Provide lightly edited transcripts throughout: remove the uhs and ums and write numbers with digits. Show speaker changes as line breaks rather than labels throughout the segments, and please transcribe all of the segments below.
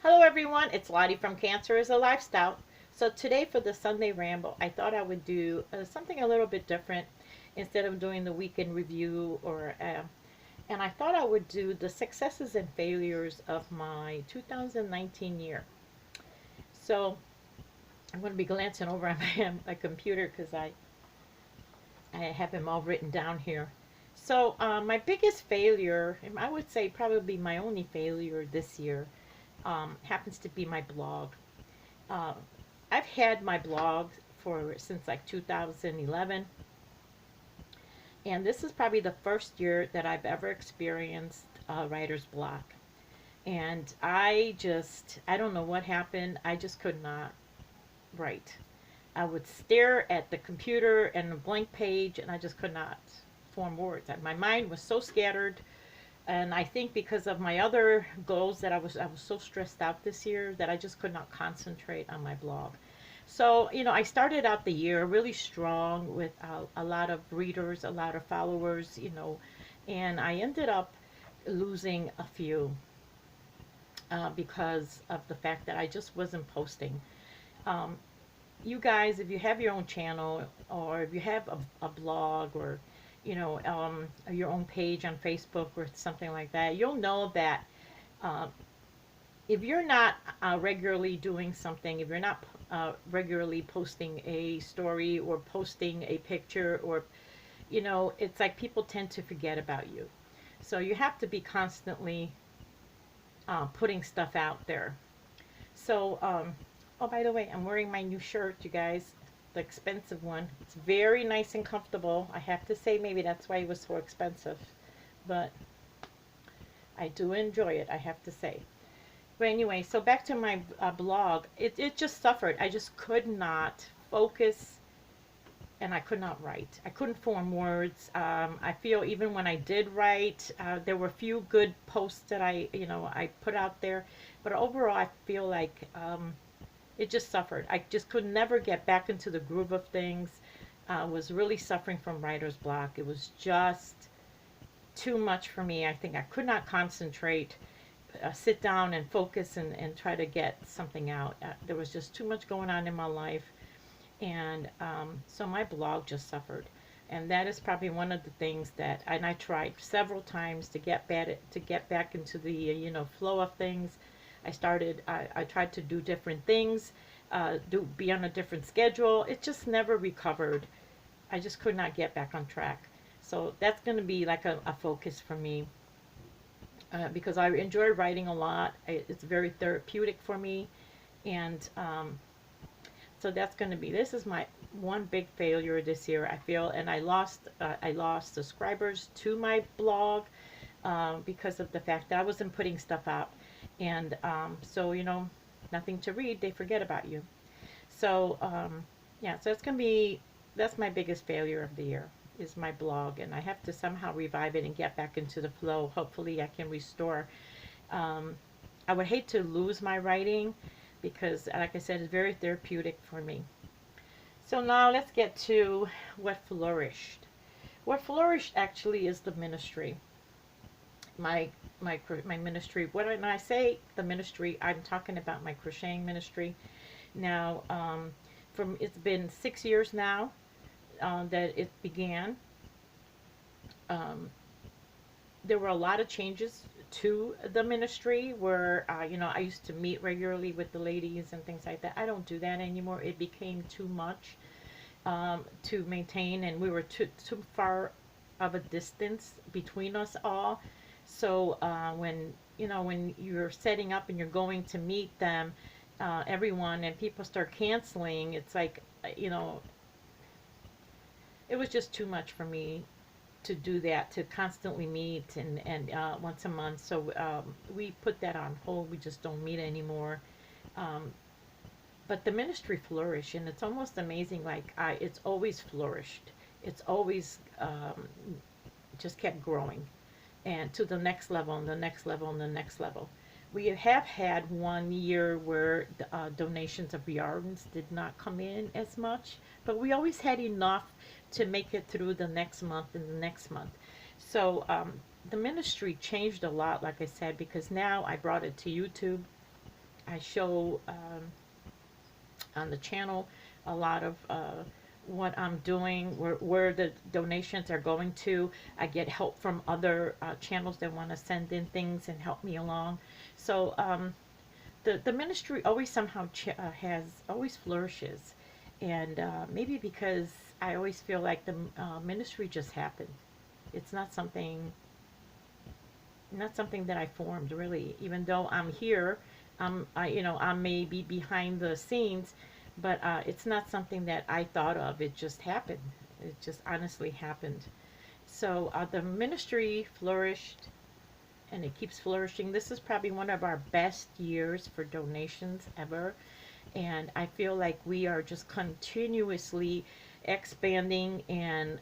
Hello everyone, it's Lottie from Cancer is a Lifestyle. So today for the Sunday Ramble, I thought I would do something a little bit different instead of doing the weekend review and I thought I would do the successes and failures of my 2019 year. So I'm going to be glancing over at my computer because I have them all written down here. So my biggest failure, and I would say probably my only failure this year, happens to be my blog. Uh, I've had my blog since like 2011, and this is probably the first year that I've ever experienced writer's block. And I don't know what happened. I just could not write. I would stare at the computer and a blank page, and I just could not form words. My mind was so scattered, and I think because of my other goals that I was so stressed out this year that I just could not concentrate on my blog. So, I started out the year really strong with a lot of readers, a lot of followers, and I ended up losing a few because of the fact that I just wasn't posting. Um, you guys, if you have your own channel or if you have a blog or your own page on Facebook or something like that, you'll know that uh, if you're not regularly doing something, if you're not regularly posting a story or posting a picture, or it's like people tend to forget about you. So you have to be constantly putting stuff out there. So, oh, by the way, I'm wearing my new shirt, you guys, the expensive one. It's very nice and comfortable. I have to say, maybe that's why it was so expensive, but I do enjoy it, I have to say. But anyway, so back to my blog. It just suffered. I just could not focus, and I could not write. I couldn't form words. I feel even when I did write, there were a few good posts that I put out there, but overall I feel like it just suffered. I just could never get back into the groove of things. I was really suffering from writer's block. It was just too much for me. I think I could not concentrate, sit down and focus and try to get something out. There was just too much going on in my life, and so my blog just suffered. And that is probably one of the things and I tried several times to get back into the flow of things. I tried to do different things, be on a different schedule. It just never recovered. I just could not get back on track. So that's going to be like a focus for me, because I enjoy writing a lot. It's very therapeutic for me, and so this is my one big failure this year, I feel. And I lost subscribers to my blog because of the fact that I wasn't putting stuff out, and so nothing to read, they forget about you. So yeah, so that's my biggest failure of the year, is my blog, and I have to somehow revive it and get back into the flow. Hopefully I can restore. I would hate to lose my writing because, like I said, it's very therapeutic for me. So now let's get to what flourished. What flourished actually is the ministry. My ministry. When I say the ministry, I'm talking about my crocheting ministry. Now, it's been 6 years now that it began. There were a lot of changes to the ministry where I used to meet regularly with the ladies and things like that. I don't do that anymore. It became too much to maintain, and we were too far of a distance between us all. So when you're setting up and you're going to meet them, everyone, and people start canceling, it's like it was just too much for me to do that, to constantly meet and once a month. So we put that on hold. We just don't meet anymore. But the ministry flourished, and it's almost amazing. Like it's always flourished. It's always just kept growing, and to the next level and the next level and the next level. We have had one year where donations of yarns did not come in as much, but we always had enough to make it through the next month and the next month. So the ministry changed a lot, like I said, because now I brought it to YouTube. I show on the channel a lot of what I'm doing, where the donations are going to. I get help from other channels that want to send in things and help me along. So the ministry always somehow has always flourishes, and maybe because I always feel like the ministry just happened. It's not something that I formed really. Even though I'm here, I may be behind the scenes, but it's not something that I thought of. It just happened. It just honestly happened. So the ministry flourished, and it keeps flourishing. This is probably one of our best years for donations ever, and I feel like we are just continuously expanding and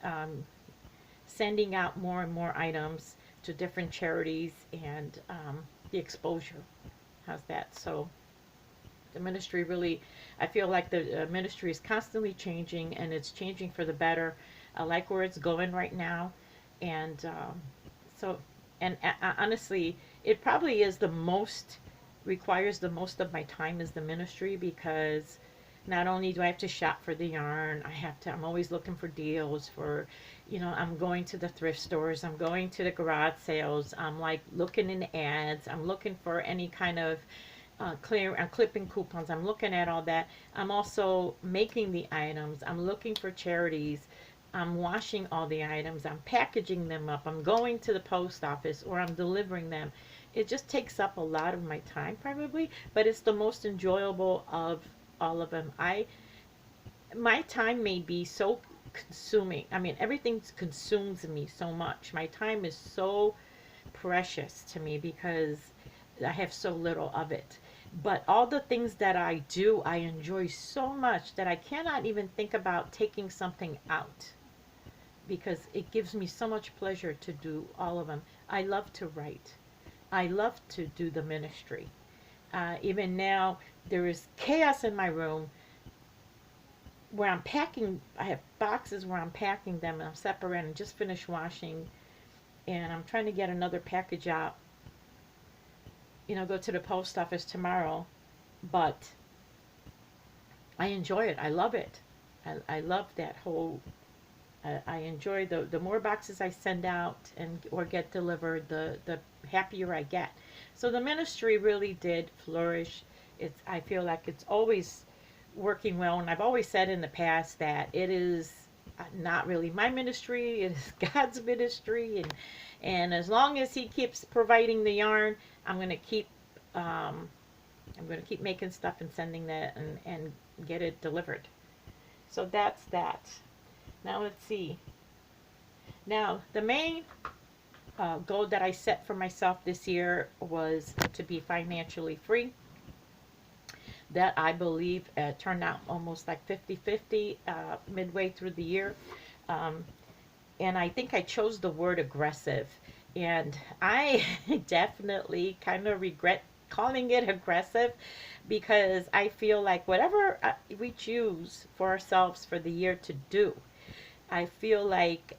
sending out more and more items to different charities, and the exposure. How's that? So the ministry really, I feel like the ministry is constantly changing, and it's changing for the better. I like where it's going right now, and so, and honestly, it probably is requires the most of my time is the ministry, because not only do I have to shop for the yarn, I'm always looking for deals for, I'm going to the thrift stores, I'm going to the garage sales, I'm like looking in ads, I'm looking for any kind of I'm clipping coupons, I'm looking at all that. I'm also making the items, I'm looking for charities, I'm washing all the items, I'm packaging them up, I'm going to the post office, or I'm delivering them. It just takes up a lot of my time probably, but it's the most enjoyable of all of them. My time may be so consuming. I mean, everything consumes me so much. My time is so precious to me because I have so little of it. But all the things that I do, I enjoy so much that I cannot even think about taking something out, because it gives me so much pleasure to do all of them. I love to write. I love to do the ministry. Even now, there is chaos in my room where I'm packing. I have boxes where I'm packing them, and I'm separating, just finished washing, and I'm trying to get another package out. Go to the post office tomorrow, but I enjoy it. I love it. I love that whole. I enjoy the more boxes I send out or get delivered, the happier I get. So the ministry really did flourish. I feel like it's always working well, and I've always said in the past that it is not really my ministry, it is God's ministry, and as long as He keeps providing the yarn, I'm going to keep making stuff and sending that and get it delivered. So that's that. Now let's see. Now the main goal that I set for myself this year was to be financially free. That I believe turned out almost like 50-50 midway through the year. And I think I chose the word aggressive. And I definitely kind of regret calling it aggressive, because I feel like whatever we choose for ourselves for the year to do, I feel like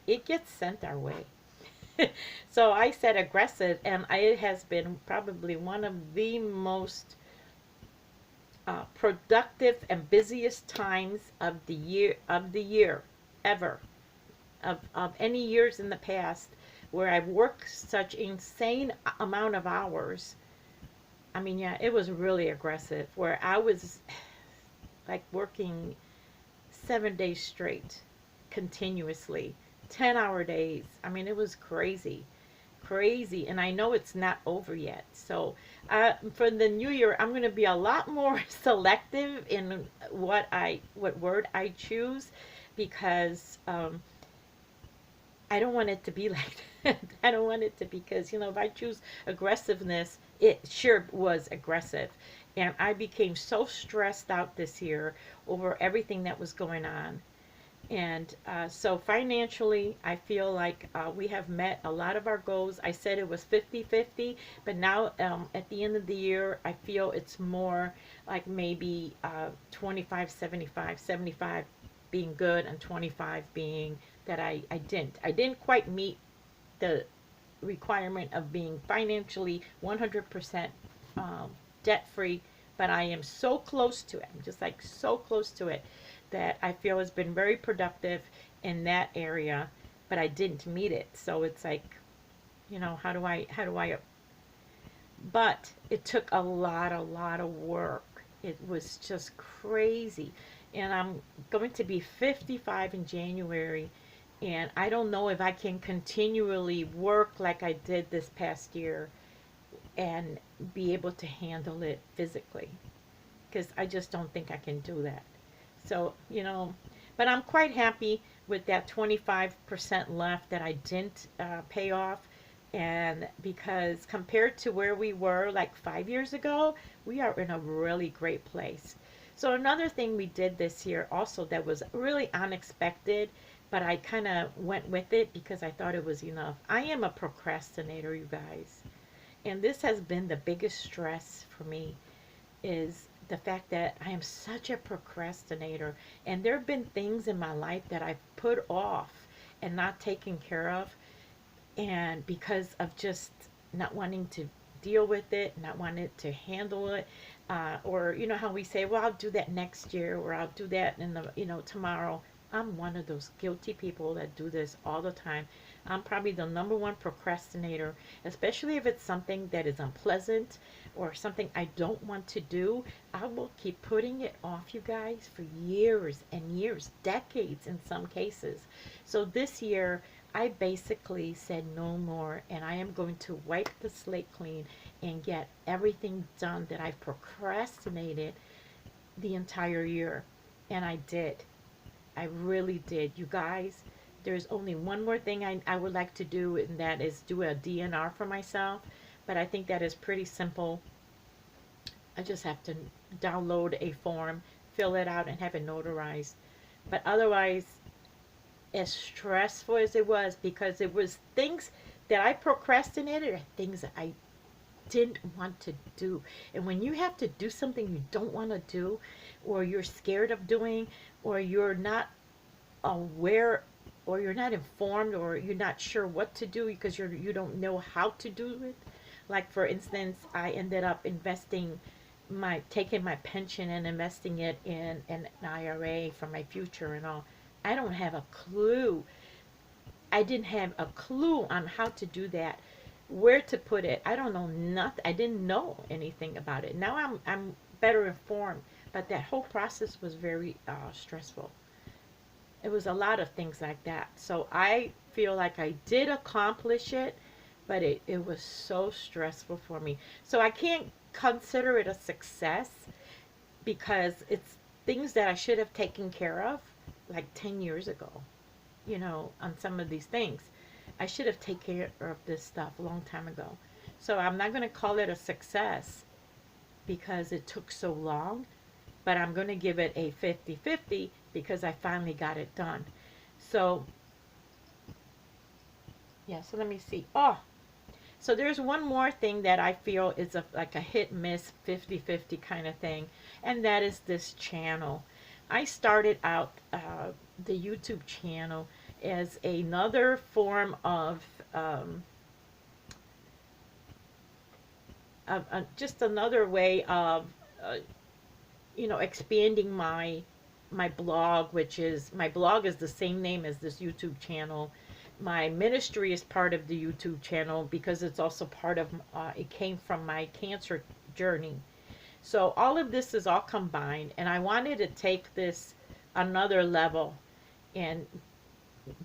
it gets sent our way. So I said aggressive, and it has been probably one of the most productive and busiest times of the year ever, of any years in the past, where I've worked such insane amount of hours. I mean, yeah, it was really aggressive, where I was like working 7 days straight, continuously, 10-hour days. I mean, it was crazy, and I know it's not over yet. So for the new year, I'm going to be a lot more selective in what word I choose, because I don't want it to be like that. I don't want it to, because if I choose aggressiveness, it sure was aggressive, and I became so stressed out this year over everything that was going on. And so financially, I feel like we have met a lot of our goals. I said it was 50-50, but now at the end of the year, I feel it's more like maybe 25-75, 75 being good, and 25 being that I didn't quite meet the requirement of being financially 100% debt free, but I am so close to it. I'm just like so close to it that I feel has been very productive in that area, but I didn't meet it. So it's like, how do I, but it took a lot of work. It was just crazy. And I'm going to be 55 in January, and I don't know if I can continually work like I did this past year and be able to handle it physically, because I just don't think I can do that. So, but I'm quite happy with that 25% left that I didn't pay off. And because compared to where we were like 5 years ago, we are in a really great place. So, another thing we did this year also that was really unexpected, but I kind of went with it because I thought it was enough. I am a procrastinator, you guys. And this has been the biggest stress for me, is the fact that I am such a procrastinator. And there have been things in my life that I've put off and not taken care of. And because of just not wanting to deal with it, not wanting to handle it, or you know how we say, well, I'll do that next year, or I'll do that in the, tomorrow. I'm one of those guilty people that do this all the time. I'm probably the number one procrastinator, especially if it's something that is unpleasant or something I don't want to do. I will keep putting it off, you guys, for years and years, decades in some cases. So this year, I basically said no more, and I am going to wipe the slate clean and get everything done that I've procrastinated the entire year. And I did. I really did. You guys, there's only one more thing I would like to do, and that is do a DNR for myself. But I think that is pretty simple. I just have to download a form, fill it out, and have it notarized. But otherwise, as stressful as it was, because it was things that I procrastinated, or things that I didn't want to do. And when you have to do something you don't want to do, or you're scared of doing, or you're not aware, or you're not informed, or you're not sure what to do because you don't know how to do it. Like for instance, I ended up taking my pension and investing it in an IRA for my future and all. I don't have a clue. I didn't have a clue on how to do that, where to put it. I don't know nothing. I didn't know anything about it. Now I'm better informed, but that whole process was very stressful. It was a lot of things like that. So I feel like I did accomplish it, but it was so stressful for me. So I can't consider it a success because it's things that I should have taken care of like 10 years ago, on some of these things. I should have taken care of this stuff a long time ago. So I'm not going to call it a success because it took so long, but I'm going to give it a 50-50 because I finally got it done. So, yeah, so let me see. Oh, so there's one more thing that I feel is like a hit miss 50-50 kind of thing, and that is this channel. I started out the YouTube channel as another form of just another way of expanding my blog, which is, my blog is the same name as this YouTube channel. My ministry is part of the YouTube channel because it's also part of, it came from my cancer journey. So all of this is all combined, and I wanted to take this another level and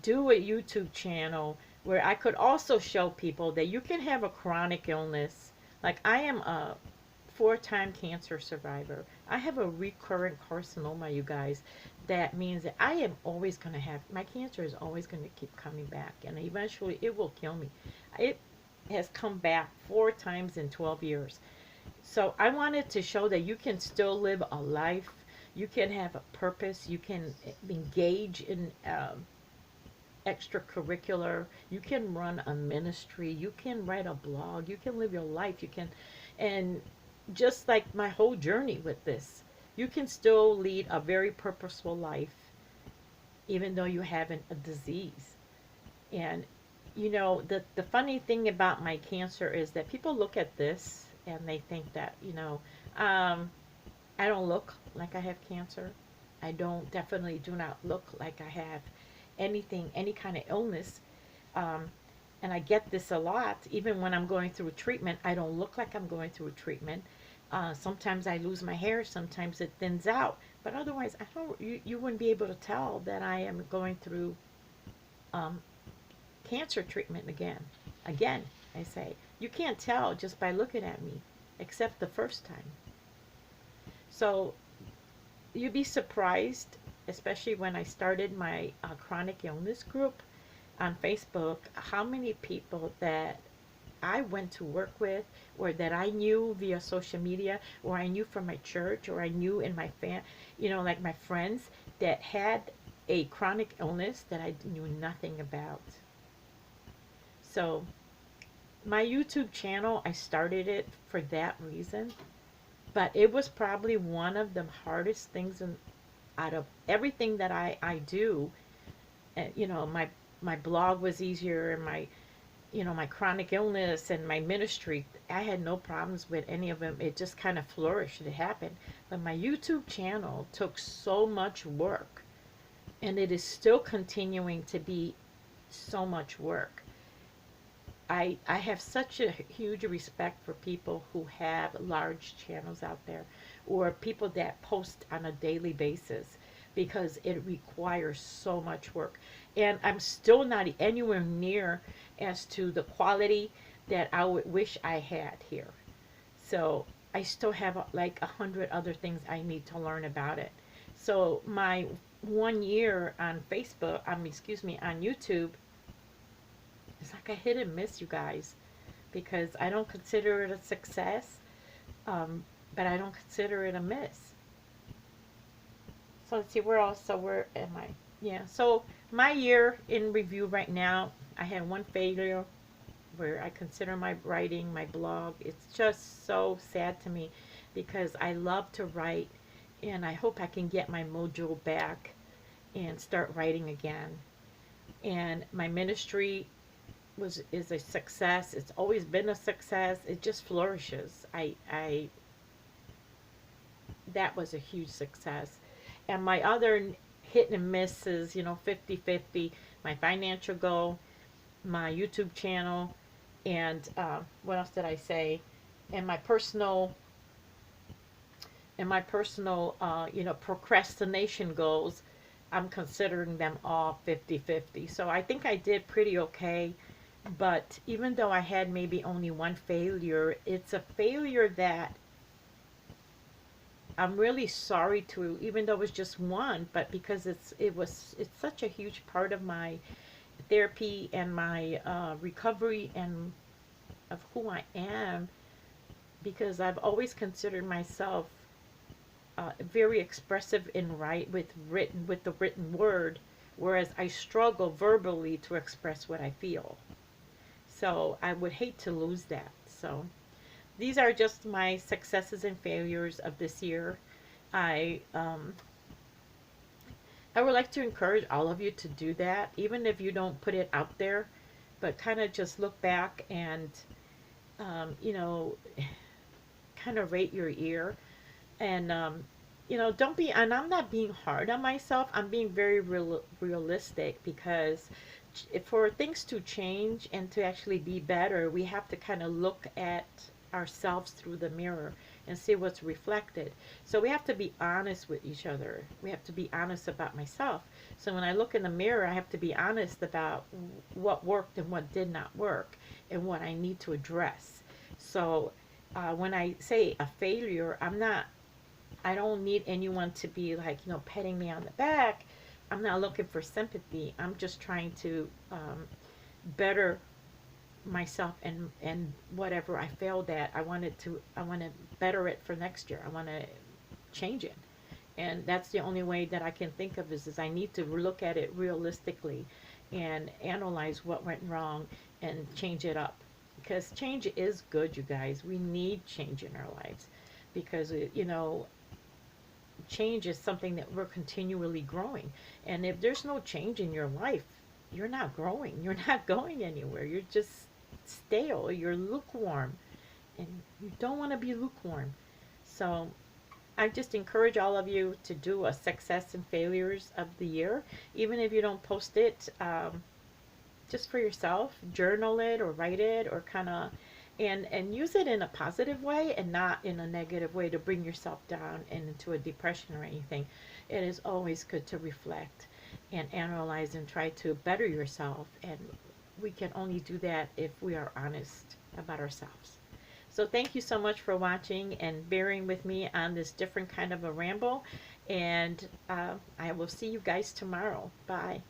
do a YouTube channel where I could also show people that you can have a chronic illness. Like I am a 4-time cancer survivor. I have a recurrent carcinoma, you guys. That means that I am always going to have, my cancer is always going to keep coming back, and eventually it will kill me. It has come back 4 times in 12 years. So I wanted to show that you can still live a life. You can have a purpose. You can engage in extracurricular. You can run a ministry. You can write a blog. You can live your life. You can, and just like my whole journey with this, you can still lead a very purposeful life even though you have a disease. And the funny thing about my cancer is that people look at this and they think that, um, I don't look like I have cancer. I don't definitely do not look like I have anything, any kind of illness. Um, and I get this a lot, even when I'm going through a treatment. I don't look like I'm going through a treatment. Sometimes I lose my hair, sometimes it thins out, but otherwise, I don't. You wouldn't be able to tell that I am going through um, cancer treatment again. Again, I say you can't tell just by looking at me, except the first time. So you'd be surprised, especially when I started my chronic illness group on Facebook, how many people that I went to work with, or that I knew via social media, or I knew from my church, or I knew in my like my friends that had a chronic illness that I knew nothing about. So my YouTube channel, I started it for that reason, but it was probably one of the hardest things out of everything that I do. My blog was easier, and my chronic illness and my ministry, I had no problems with any of them. It just kind of flourished. It happened. But my YouTube channel took so much work, and it is still continuing to be so much work. I have such a huge respect for people who have large channels out there, or people that post on a daily basis, because it requires so much work. And I'm still not anywhere near as to the quality that I would wish I had here. So I still have like 100 other things I need to learn about it. So my 1 year on Facebook, on YouTube, it's like a hit and miss, you guys, because I don't consider it a success, but I don't consider it a miss. So let's see, where am I? Yeah, so my year in review right now, I had one failure where I consider my writing, my blog. It's just so sad to me, because I love to write, and I hope I can get my mojo back and start writing again. And my ministry is a success. It's always been a success. It just flourishes. I That was a huge success. And my other hit and misses, 50-50, my financial goal, my YouTube channel, and what else did I say? And my personal procrastination goals, I'm considering them all 50-50. So I think I did pretty okay. But even though I had maybe only one failure, it's a failure that I'm really sorry to, even though it was just one, but because it's such a huge part of my therapy and my recovery and of who I am, because I've always considered myself very expressive with the written word, whereas I struggle verbally to express what I feel. So I would hate to lose that. So these are just my successes and failures of this year. I would like to encourage all of you to do that, even if you don't put it out there, but kind of just look back and, kind of rate your year. And, don't be, and I'm not being hard on myself, I'm being very realistic, because for things to change and to actually be better, we have to kind of look at ourselves through the mirror and see what's reflected. So we have to be honest with each other. We have to be honest about myself. So when I look in the mirror, I have to be honest about what worked and what did not work, and what I need to address. So when I say a failure, I don't need anyone to be like, patting me on the back. I'm not looking for sympathy. I'm just trying to better myself, and whatever I failed at, I want to better it for next year. I want to change it. And that's the only way that I can think of is I need to look at it realistically and analyze what went wrong and change it up. Because change is good, you guys. We need change in our lives, because change is something that we're continually growing. And if there's no change in your life, you're not growing. You're not going anywhere. You're just stale. You're lukewarm. and you don't want to be lukewarm. So I just encourage all of you to do a success and failures of the year, even if you don't post it. Just for yourself, journal it or write it, or kind of, and use it in a positive way and not in a negative way to bring yourself down and into a depression or anything. It is always good to reflect and analyze and try to better yourself, and we can only do that if we are honest about ourselves. So thank you so much for watching and bearing with me on this different kind of a ramble, and I will see you guys tomorrow. Bye.